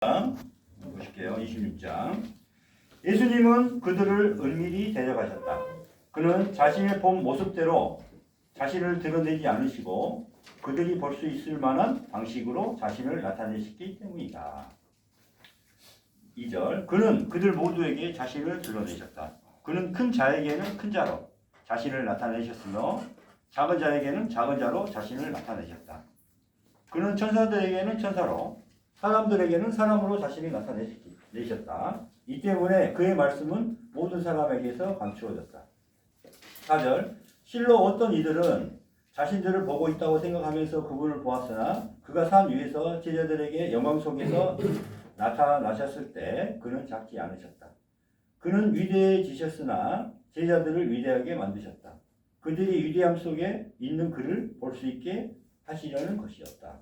보실게요. 26장. 예수님은 그들을 은밀히 데려가셨다. 그는 자신의 본 모습대로 자신을 드러내지 않으시고 그들이 볼 수 있을 만한 방식으로 자신을 나타내셨기 때문이다. 2절. 그는 그들 모두에게 자신을 드러내셨다. 그는 큰 자에게는 큰 자로 자신을 나타내셨으며 작은 자에게는 작은 자로 자신을 나타내셨다. 그는 천사들에게는 천사로 사람들에게는 사람으로 자신을 나타내셨다. 이 때문에 그의 말씀은 모든 사람에게서 감추어졌다. 4절. 실로 어떤 이들은 자신들을 보고 있다고 생각하면서 그분을 보았으나 그가 산 위에서 제자들에게 영광 속에서 나타나셨을 때 그는 작지 않으셨다. 그는 위대해지셨으나 제자들을 위대하게 만드셨다. 그들이 위대함 속에 있는 그를 볼 수 있게 하시려는 것이었다.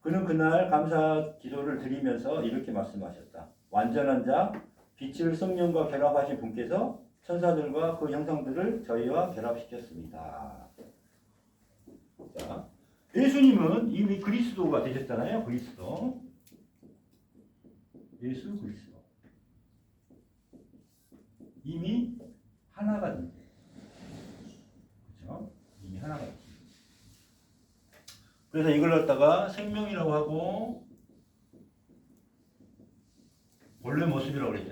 그는 그날 감사 기도를 드리면서 이렇게 말씀하셨다. 완전한 자, 빛을 성령과 결합하신 분께서 천사들과 그 형상들을 저희와 결합시켰습니다. 자, 예수님은 이미 그리스도가 되셨잖아요. 그리스도. 예수 그리스도. 이미 하나가 된 거예요. 그렇죠? 이미 하나가 된 거예요. 그래서 이걸 갖다가 생명이라고 하고 원래 모습이라고 그랬죠.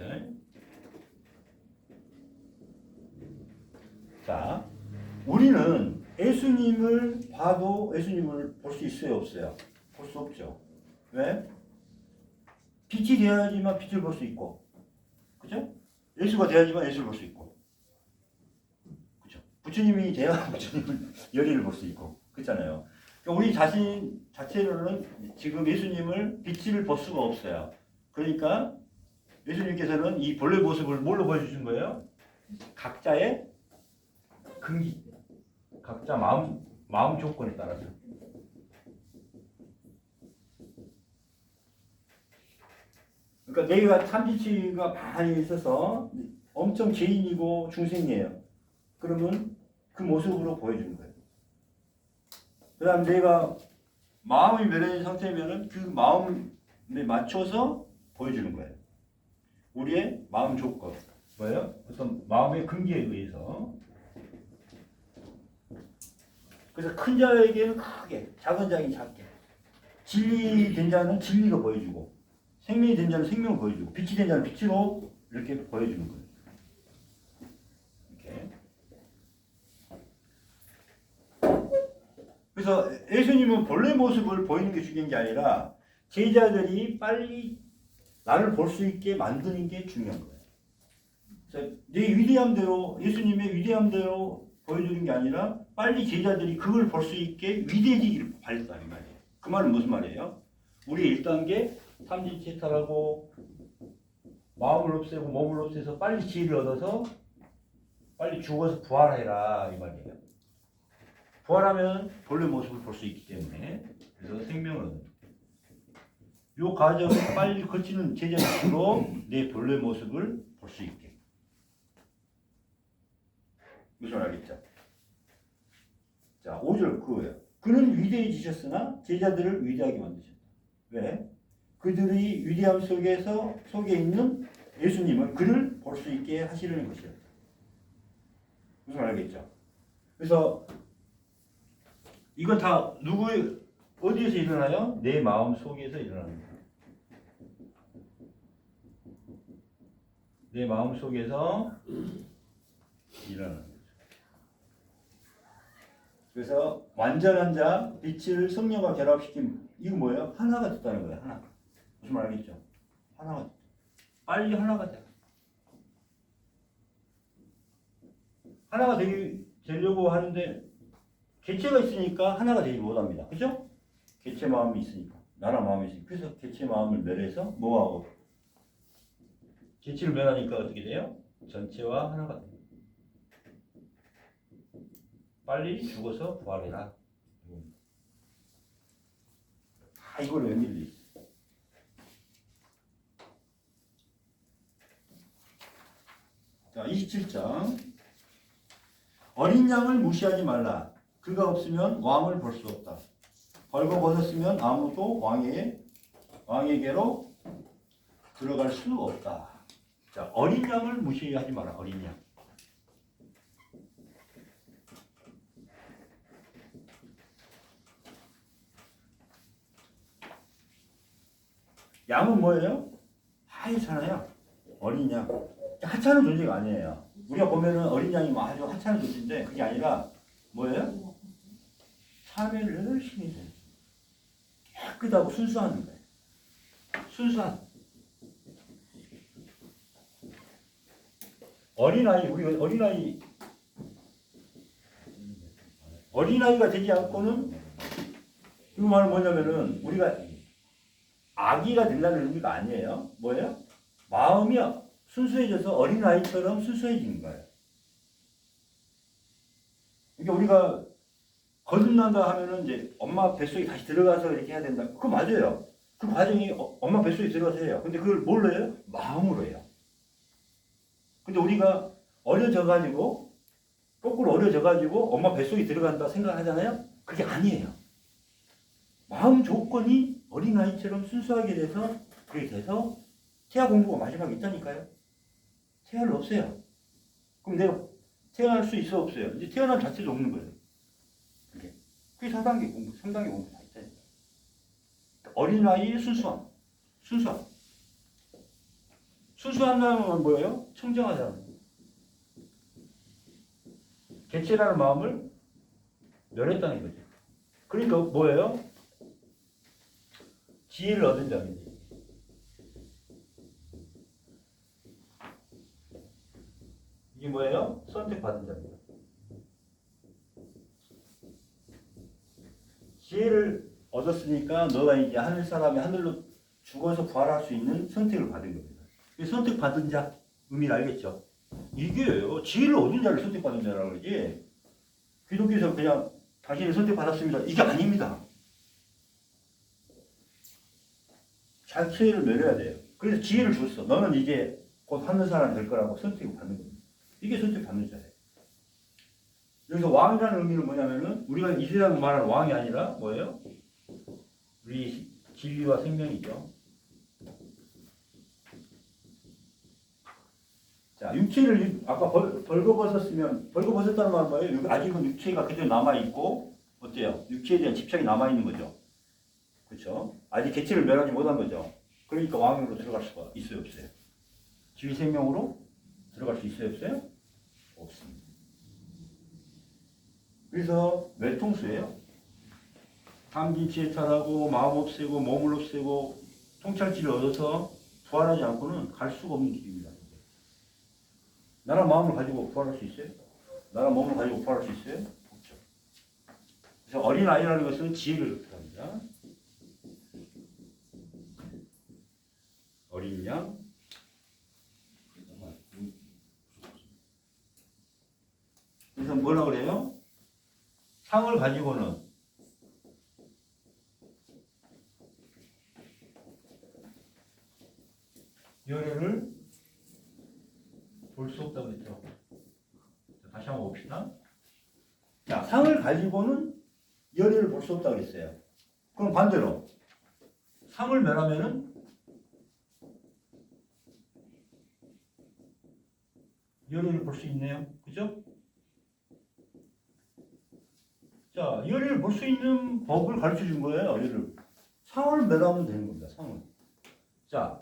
자, 우리는 예수님을 봐도 예수님을 볼 수 있어요, 없어요? 볼 수 없죠. 왜? 빛이 되어야지만 빛을 볼 수 있고, 그죠? 예수가 되어야지만 예수를 볼 수 있고, 그죠? 부처님이 돼야 부처님을 열의를 볼 수 있고, 그렇잖아요. 우리 자신 자체로는 지금 예수님을 빛을 볼 수가 없어요. 그러니까 예수님께서는 이 본래 모습을 뭘로 보여주신 거예요? 각자의 근기, 각자 마음 조건에 따라서. 그러니까 내가 참지치가 많이 있어서 엄청 죄인이고 중생이에요. 그러면 그 모습으로 보여주는 거예요. 그 다음 내가 마음이 멸해진 상태면은 그 마음에 맞춰서 보여주는 거예요. 우리의 마음 조건. 뭐예요? 어떤 마음의 근기에 의해서. 그래서 큰 자에게는 크게, 작은 자에게는 작게. 진리 된 자는 진리가 보여주고, 생명이 된 자는 생명을 보여주고, 빛이 된 자는 빛으로 이렇게 보여주는 거예요. 이렇게. 그래서 예수님은 본래 모습을 보이는 게 중요한 게 아니라 제자들이 빨리 나를 볼 수 있게 만드는 게 중요한 거예요. 그래서 내 위대함대로, 예수님의 위대함대로 보여주는 게 아니라 빨리 제자들이 그걸 볼 수 있게 위대해지기를 바랬다는 말이에요. 그 말은 무슨 말이에요? 우리 1단계 삼진체탈하고 마음을 없애고 몸을 없애서 빨리 지혜를 얻어서 빨리 죽어서 부활해라 이 말이에요. 부활하면 본래 모습을 볼 수 있기 때문에 그래서 생명을 얻는 이 과정을 빨리 거치는 제자들로 내 본래 모습을 볼 수 있게. 무슨 알겠죠? 자, 5절 그거예요. 그는 위대해지셨으나 제자들을 위대하게 만드셨다. 왜? 그들이 위대함 속에 있는 예수님을 그를 볼 수 있게 하시려는 것이었다. 무슨 알겠죠? 그래서 이건 다 어디에서 일어나요? 내 마음 속에서 일어나는 거예요. 내 마음 속에서 일어나는 거죠. 그래서 완전한 자, 빛을 성령과 결합시킨 이거 뭐예요? 하나가 됐다는 거예요. 하나. 무슨 말 알겠죠? 하나가 됐다. 빨리 하나가 돼. 하나가 되려고 하는데 개체가 있으니까 하나가 되지 못합니다. 그죠? 개체 마음이 있으니까. 나라 마음이 있으니까. 그래서 개체 마음을 멸해서 뭐하고? 개체를 멸하니까 어떻게 돼요? 전체와 하나가 돼요. 빨리 죽어서 부활해라. 다 이걸 연결돼 있어. 자, 27장. 어린 양을 무시하지 말라. 그가 없으면 왕을 볼 수 없다. 벌거벗었으면 아무도 왕에게로 들어갈 수 없다. 자, 어린 양을 무시하지 마라. 어린 양. 양은 뭐예요? 하찮아요. 어린 양. 하찮은 존재가 아니에요. 우리가 보면은 어린 양이 뭐 아주 하찮은 존재인데 그게 아니라 뭐예요? 참여를 열심히 해요. 깨끗하고 순수한 거예요. 순수한. 어린아이, 우리 어린아이가 되지 않고는, 이 말은 뭐냐면은, 우리가 아기가 된다는 의미가 아니에요. 뭐예요? 마음이 순수해져서 어린아이처럼 순수해지는 거예요. 그러니까 우리가 거듭난다 하면은 이제 엄마 뱃속에 다시 들어가서 이렇게 해야 된다. 그거 맞아요. 그 과정이 엄마 뱃속에 들어가서 해요. 근데 그걸 뭘로 해요? 마음으로 해요. 근데 우리가 어려져가지고, 거꾸로 어려져가지고 엄마 뱃속에 들어간다 생각하잖아요? 그게 아니에요. 마음 조건이 어린아이처럼 순수하게 돼서, 그렇게 돼서 태아 공부가 마지막에 있다니까요. 태아를 없애요. 그럼 내가 태어날 수 있어, 없어요? 이제 태어날 자체도 없는 거예요. 그게 4단계 공부, 3단계 공부 다 있다니까. 어린아이의 순수함. 순수함. 순수한다는 건 뭐예요? 청정하다는 거예요. 개체라는 마음을 멸했다는 거죠. 그러니까 뭐예요? 지혜를 얻은 자입니다. 이게 뭐예요? 선택받은 자입니다. 지혜를 얻었으니까 너가 이제 하늘 사람이 하늘로 죽어서 부활할 수 있는 선택을 받은 겁니다. 선택받은 자 의미를 알겠죠? 이게요. 지혜를 얻은 자를 선택받은 자라고 그러지. 기독교에서 그냥 당신이 선택받았습니다. 이게 아닙니다. 자체를 내려야 돼요. 그래서 지혜를 줬어. 너는 이제 곧 하는 사람이 될 거라고 선택을 받는 겁니다. 이게 선택받는 자예요. 여기서 왕이라는 의미는 뭐냐면은 우리가 이 세상 말하는 왕이 아니라 뭐예요? 우리 진리와 생명이죠. 자, 육체를 아까 벌거벗었으면, 벌거벗었다는 말은 뭐예요? 아직은 육체가 그대로 남아있고, 어때요? 육체에 대한 집착이 남아있는 거죠. 그렇죠? 아직 개체를 멸하지 못한 거죠. 그러니까 왕으로 들어갈 수가 있어요, 없어요? 진리 생명으로 들어갈 수 있어요, 없어요? 없습니다. 그래서 외통수예요. 탐진치에탈하고 마음 없애고 몸을 없애고 통찰지를 얻어서 부활하지 않고는 갈 수가 없는 길입니다. 나랑 마음을 가지고 부활할 수 있어요? 나랑 몸을 가지고 부활할 수 있어요? 없죠. 그래서 어린아이라는 것은 지혜를 뜻합니다. 어린 양. 그래서 뭐라 그래요? 상을 가지고는 열애를 볼 수 없다고 했죠. 다시 한번 봅시다. 자, 상을 가지고는 열애를 볼 수 없다고 했어요. 그럼 반대로 상을 멸하면은 열애를 볼 수 있네요. 그죠? 자, 열애를 볼 수 있는 법을 가르쳐 준 거예요. 열애를. 상을 멸하면 되는 겁니다. 상을. 자,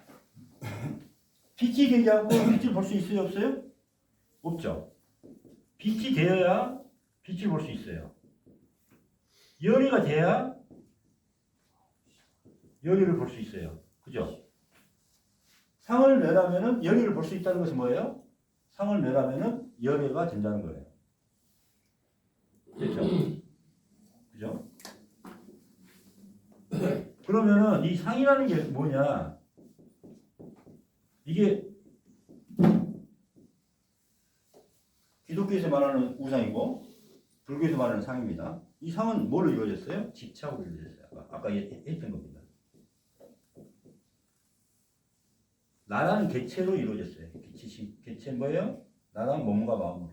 빛이 되지 않고 빛을 볼 수 있어요? 없어요? 없죠. 빛이 되어야 빛을 볼 수 있어요. 열애가 돼야 열애를 볼 수 있어요. 그죠? 상을 멸하면은 열애를 볼 수 있다는 것은 뭐예요? 상을 멸하면은 열애가 된다는 거예요. 그렇죠? 그죠? 그러면은 이 상이라는 게 뭐냐? 이게 기독교에서 말하는 우상이고 불교에서 말하는 상입니다. 이 상은 뭐로 이루어졌어요? 집착으로 이루어졌어요. 아까 했던 겁니다. 나라는 개체로 이루어졌어요. 개체 뭐예요? 나라는 몸과 마음으로.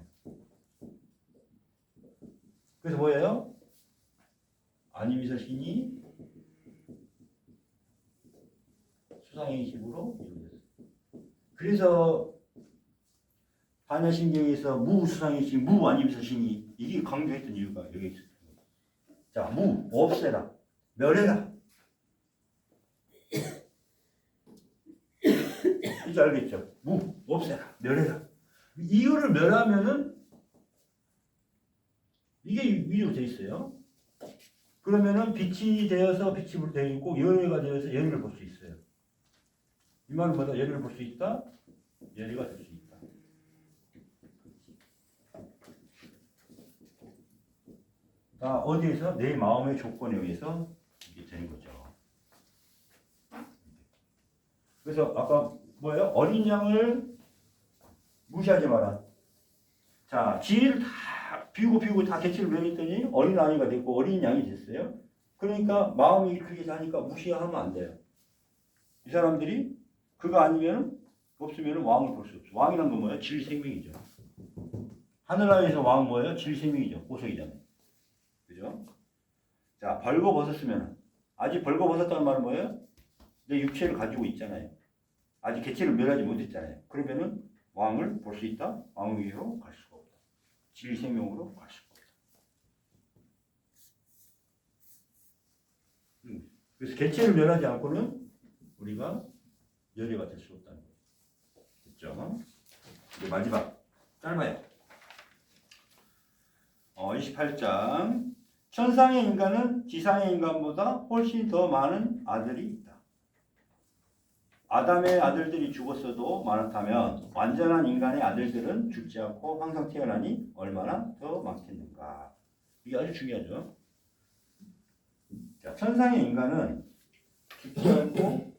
그래서 뭐예요? 아니미설신이 수상의식으로 이루어졌어요. 그래서 반야신경에서 무수상이신 무완임서신이 이게 강조했던 이유가 여기 있어요. 자, 무 없애라, 멸해라. 이제 알겠죠? 무 없애라, 멸해라. 이거를 멸하면은 이게 위로 돼 있어요. 그러면은 빛이 되어서 빛이 되어 있고 열애가 되어서 열애를 볼 수 있어요. 이 말은 뭐다? 열애를 볼 수 있다. 열애가 될 수 있다. 다 어디에서? 내 마음의 조건에 의해서 이게 되는 거죠. 그래서 아까 뭐예요? 어린 양을 무시하지 마라. 자, 지혜를 다 비우고 다 개체를 멸했더니 어린 아이가 됐고 어린 양이 됐어요. 그러니까 마음이 그렇게 하니까 무시하면 안 돼요. 이 사람들이 그거 아니면 없으면 왕을 볼 수 없어. 왕이란 건 뭐예요? 질생명이죠. 하늘나라에서 왕은 뭐예요? 질생명이죠. 보석이잖아요. 그죠? 자, 벌거벗었으면 아직 벌거벗었다는 말은 뭐예요? 내 육체를 가지고 있잖아요. 아직 개체를 멸하지 못했잖아요. 그러면은 왕을 볼 수 있다? 왕위로 갈 수가 없다. 질생명으로 갈 수가 없다. 그래서 개체를 멸하지 않고는 우리가 열애가 될 수 없다는 거예요. 됐죠? 이제 마지막 짧아요. 28장. 천상의 인간은 지상의 인간보다 훨씬 더 많은 아들이 있다. 아담의 아들들이 죽었어도 많았다면 완전한 인간의 아들들은 죽지 않고 항상 태어나니 얼마나 더 많겠는가. 이게 아주 중요하죠. 자, 천상의 인간은 죽지 않고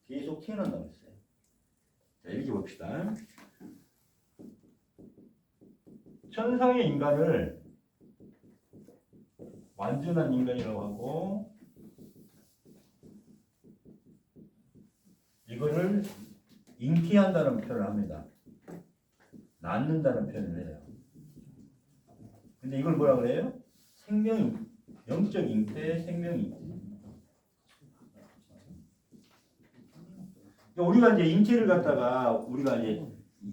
계속 태어난다고 했어요. 자, 이렇게 봅시다. 천상의 인간을 완전한 인간이라고 하고 이거를 잉태한다는 표현을 합니다. 낳는다는 표현을 해요. 근데 이걸 뭐라 그래요? 생명, 영적 잉태, 생명 잉태. 우리가 이제 잉태를 갖다가 우리가 이제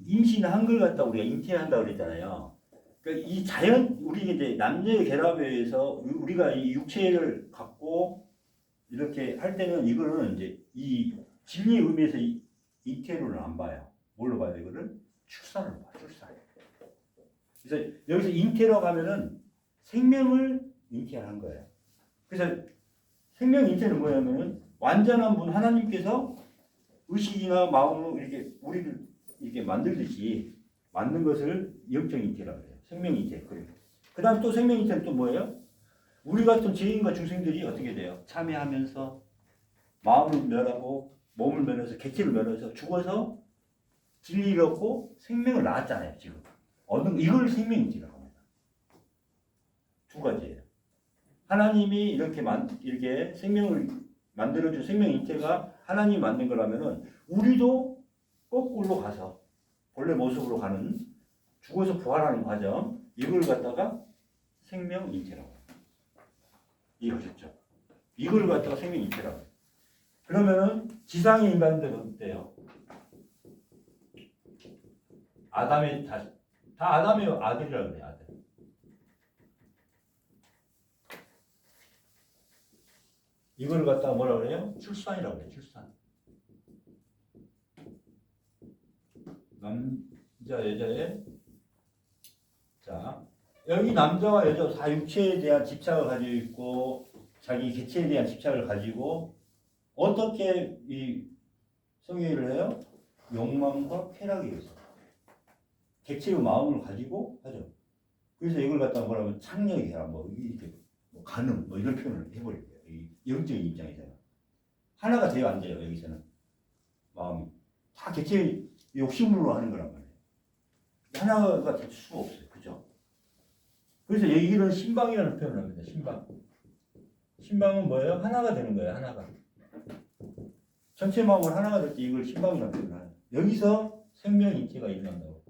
임신한 걸 갖다 우리가 잉태한다 그랬잖아요. 그러니까 이 자연 우리 이제 남녀의 결합에 의해서 우리가 이 육체를 갖고 이렇게 할 때는 이거는 이제 이 진리의 의미에서 잉태로는 안 봐요. 뭘로 봐요? 이거를 출산으로 봐. 출산. 그래서 여기서 잉태라고 하면은 생명을 잉태하는 거예요. 그래서 생명 잉태는 뭐냐면은 완전한 분 하나님께서 의식이나 마음으로 이렇게 우리를 이렇게 만들듯이 만든 것을 영적 잉태라고 해요. 생명 잉태. 그래요. 그다음 또 생명 잉태는 또 뭐예요? 우리 같은 죄인과 중생들이 어떻게 돼요? 참여하면서 마음을 멸하고 몸을 멸해서 개체를 멸해서 죽어서 진리를 얻고 생명을 낳았잖아요. 지금 이걸 생명 잉태라고 합니다. 두 가지예요. 하나님이 이렇게 생명을 만들어준 생명 잉태가 하나님이 만든 거라면은 우리도 거꾸로 가서 본래 모습으로 가는 죽어서 부활하는 과정 이걸 갖다가 생명 잉태라고 해요. 이해하셨죠? 이걸 갖다가 생명 잉태라고 해요. 그러면은 지상의 인간들은 어때요? 아담의 다 아담의 아들이라고 그래요. 아들. 이걸 갖다가 뭐라 그래요? 출산이라고 그래요. 출산. 남자 여자의 자 여기 남자와 여자 다 육체에 대한 집착을 가지고 있고 자기 개체에 대한 집착을 가지고 어떻게 이 성행위를 해요? 욕망과 쾌락에 의해서 개체의 마음을 가지고 하죠. 그래서 이걸 갖다가 뭐라면 창력이야, 뭐 이렇게 뭐 가능, 뭐 이런 표현을 해버릴 거예요. 이 영적인 입장에서는 하나가 돼야 안 돼요. 여기서는 마음이 다 개체 욕심으로 하는 거란 말이에요. 하나가 될 수가 없어요, 그죠? 그래서 여기는 신방이라는 표현을 합니다. 신방. 신방은 뭐예요? 하나가 되는 거예요. 하나가. 전체 마음을 하나가 될 때 이걸 신방이라고 표현해요. 여기서 생명 잉태가 일어난다고.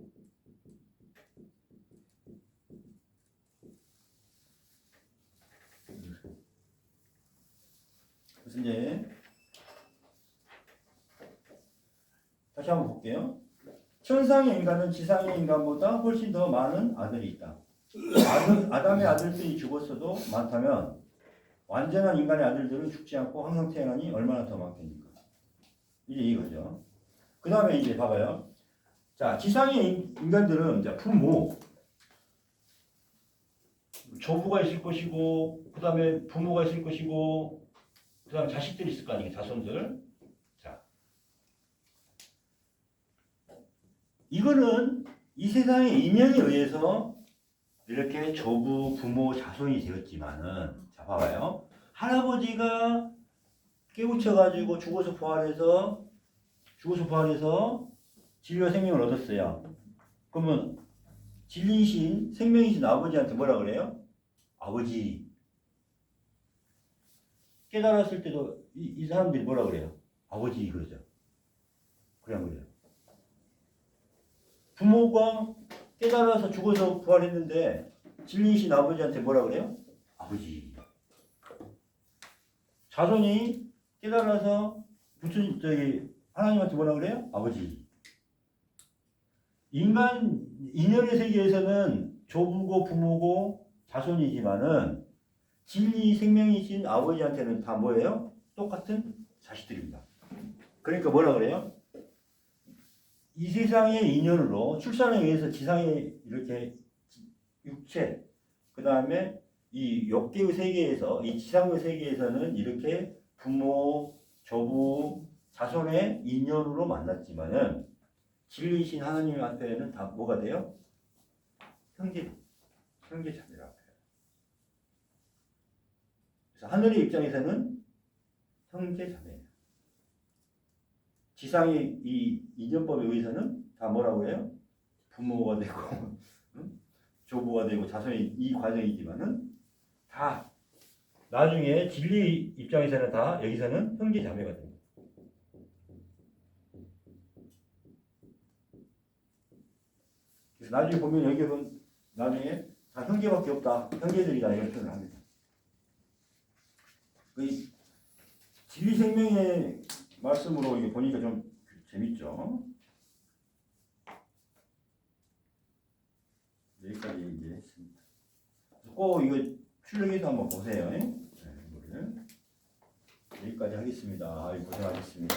그래서 이제 다시 한번 볼게요. 천상의 인간은 지상의 인간보다 훨씬 더 많은 아들이 있다. 아담의 아들들이 죽었어도 많다면 완전한 인간의 아들들은 죽지 않고 항상 태어나니 얼마나 더 많겠습니까? 이제 이거죠. 그 다음에 이제 봐봐요. 자, 지상의 인간들은 이제 부모, 조부가 있을 것이고, 그 다음에 부모가 있을 것이고, 그 다음에 자식들이 있을 거 아니에요, 자손들. 자, 이거는 이 세상의 인연에 의해서 이렇게 조부, 부모, 자손이 되었지만은, 자, 봐봐요. 할아버지가 깨우쳐가지고 죽어서 부활해서 진리와 생명을 얻었어요. 그러면 진리이신 생명이신 아버지한테 뭐라 그래요? 아버지. 깨달았을 때도 이 사람들이 뭐라 그래요? 아버지 그러죠. 그래 안 그래요? 부모가 깨달아서 죽어서 부활했는데 진리이신 아버지한테 뭐라 그래요? 아버지. 자손이 깨달아서 하나님한테 뭐라 그래요? 아버지. 인간 인연의 세계에서는 조부고 부모고 자손이지만은 진리 생명이신 아버지한테는 다 뭐예요? 똑같은 자식들입니다. 그러니까 뭐라 그래요? 이 세상의 인연으로 출산에 의해서 지상에 이렇게 육체, 그 다음에 이 욕계의 세계에서, 이 지상의 세계에서는 이렇게 부모, 조부, 자손의 인연으로 만났지만은 진리이신 하나님 앞에는 다 뭐가 돼요? 형제 자매라고 해요. 그래서 하늘의 입장에서는 형제 자매예요. 지상의 이 인연법에 의해서는 다 뭐라고 해요? 부모가 되고 조부가 되고 자손이 이 과정이지만은 다 나중에 진리 입장에서는 다 여기서는 형제 자매가 됩니다. 그래서 나중에 보면 여기는 나중에 다 형제밖에 없다. 형제들이다 이런 표현을 합니다. 이 진리 생명의 말씀으로 이게 보니까 좀 재밌죠. 여기까지 이제 했습니다. 꼭 이거 출력해서 한번 보세요. 네, 이거를 여기까지 하겠습니다. 고생하셨습니다.